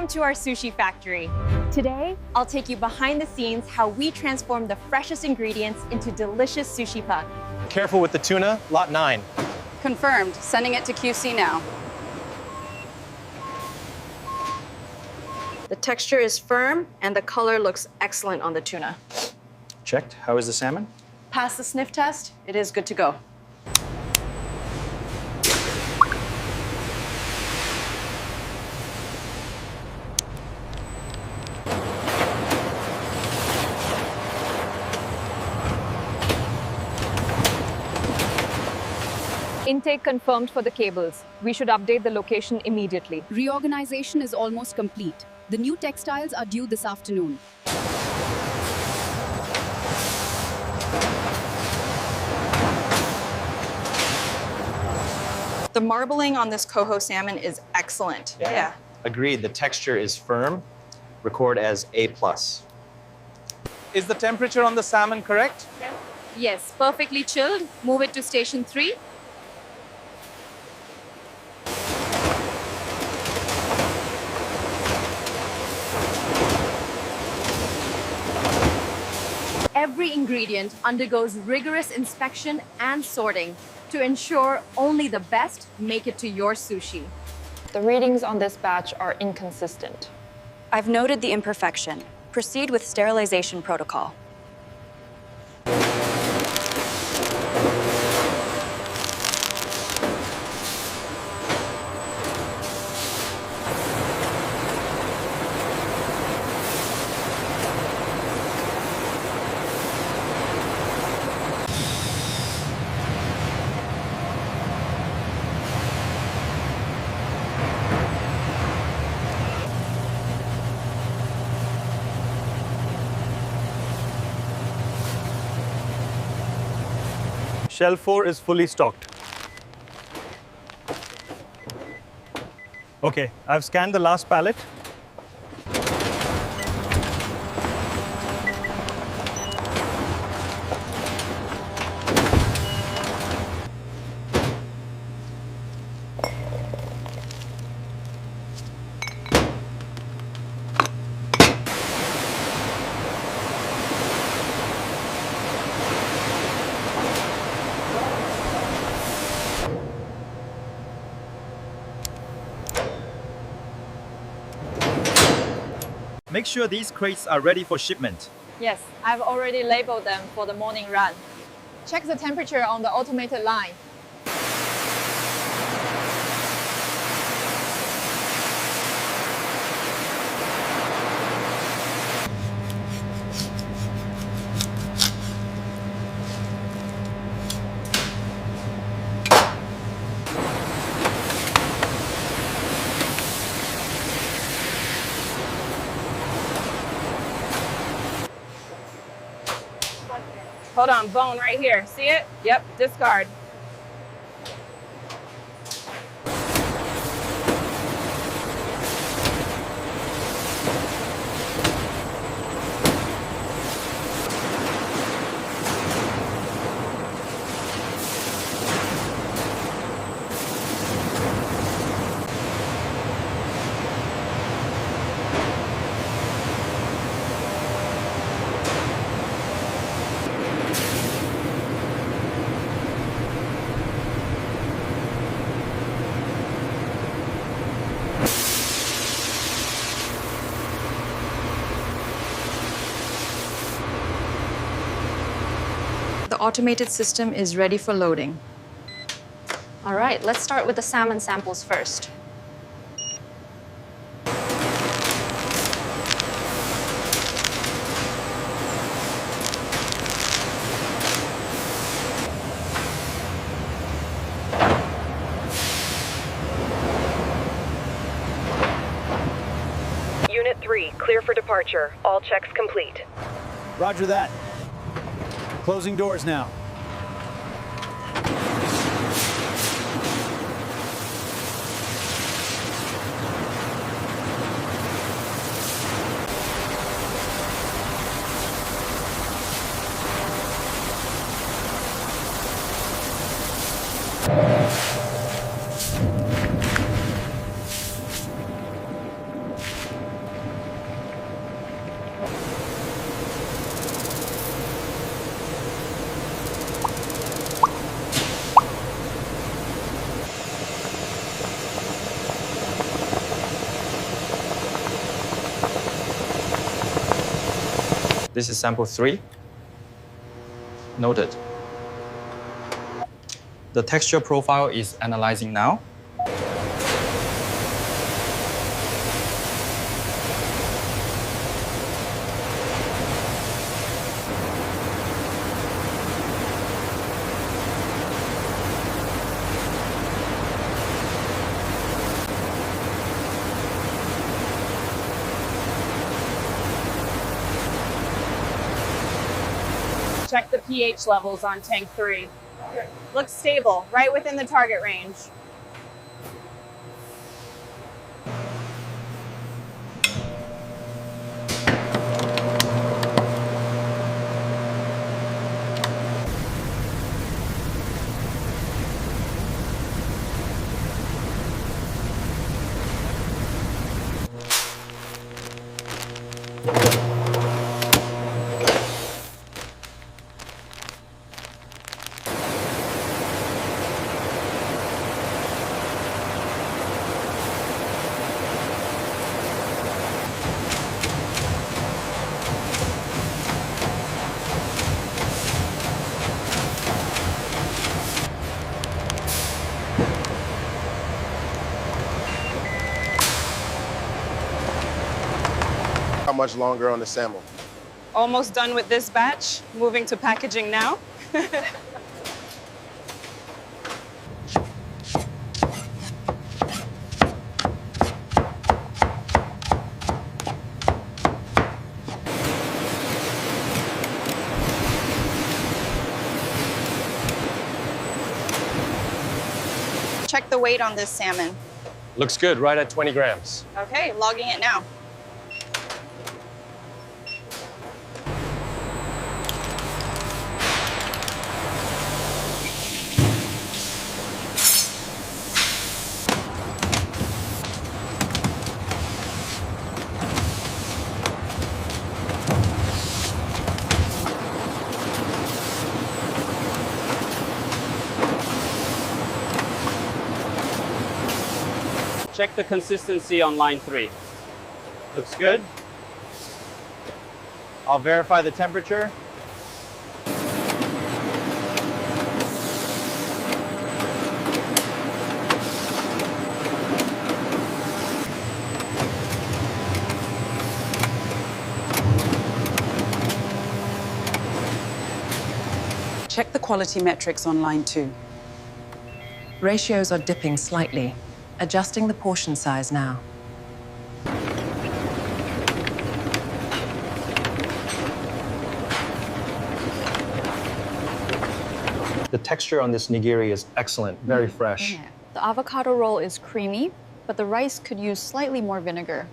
Welcome to our sushi factory. Today, I'll take you behind the scenes how we transform the freshest ingredients into delicious sushi puck. Careful with the tuna, lot 9. Confirmed. Sending it to QC now. The texture is firm and the color looks excellent on the tuna. Checked. How is the salmon? Pass the sniff test, it is good to go. Intake confirmed for the cables. We should update the location immediately. Reorganization is almost complete. The new textiles are due this afternoon. The marbling on this coho salmon is excellent. Yeah. Agreed. The texture is firm. Record as A+. Is the temperature on the salmon correct? Yes, perfectly chilled. Move it to station 3. Every ingredient undergoes rigorous inspection and sorting to ensure only the best make it to your sushi. The readings on this batch are inconsistent. I've noted the imperfection. Proceed with sterilization protocol. Shelf 4 is fully stocked. Okay, I've scanned the last pallet. Make sure these crates are ready for shipment. Yes, I've already labeled them for the morning run. Check the temperature on the automated line. Hold on, bone right here. See it? Yep, discard. The automated system is ready for loading. All right, let's start with the salmon samples first. Unit 3, clear for departure. All checks complete. Roger that. Closing doors now. This is sample 3. Noted. The texture profile is analyzing now. Check the pH levels on tank 3. Looks stable, right within the target range. How much longer on the salmon? Almost done with this batch. Moving to packaging now. Check the weight on this salmon. Looks good, right at 20 grams. Okay, logging it now. Check the consistency on line 3. Looks good. I'll verify the temperature. Check the quality metrics on line 2. Ratios are dipping slightly. Adjusting the portion size now. The texture on this nigiri is excellent, very fresh. The avocado roll is creamy, but the rice could use slightly more vinegar.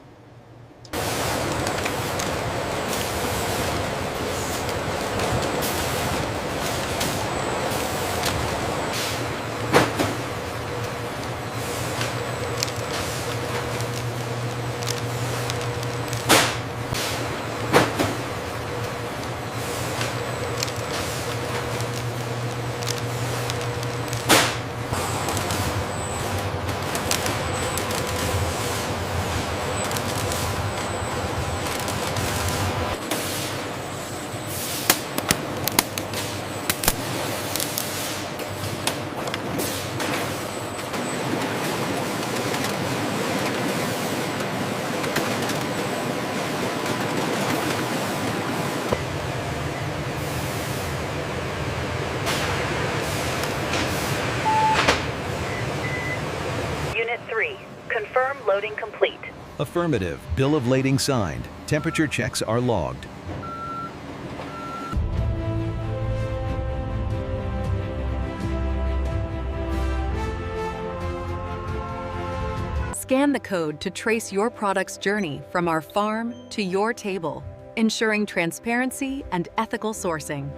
Unit 3, confirm loading complete. Affirmative. Bill of lading signed. Temperature checks are logged. Scan the code to trace your product's journey from our farm to your table, ensuring transparency and ethical sourcing.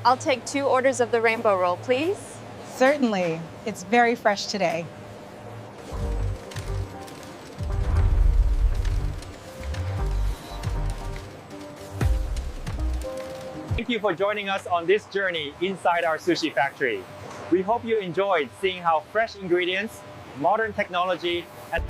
I'll take 2 orders of the rainbow roll, please. Certainly. It's very fresh today. Thank you for joining us on this journey inside our sushi factory. We hope you enjoyed seeing how fresh ingredients, modern technology, and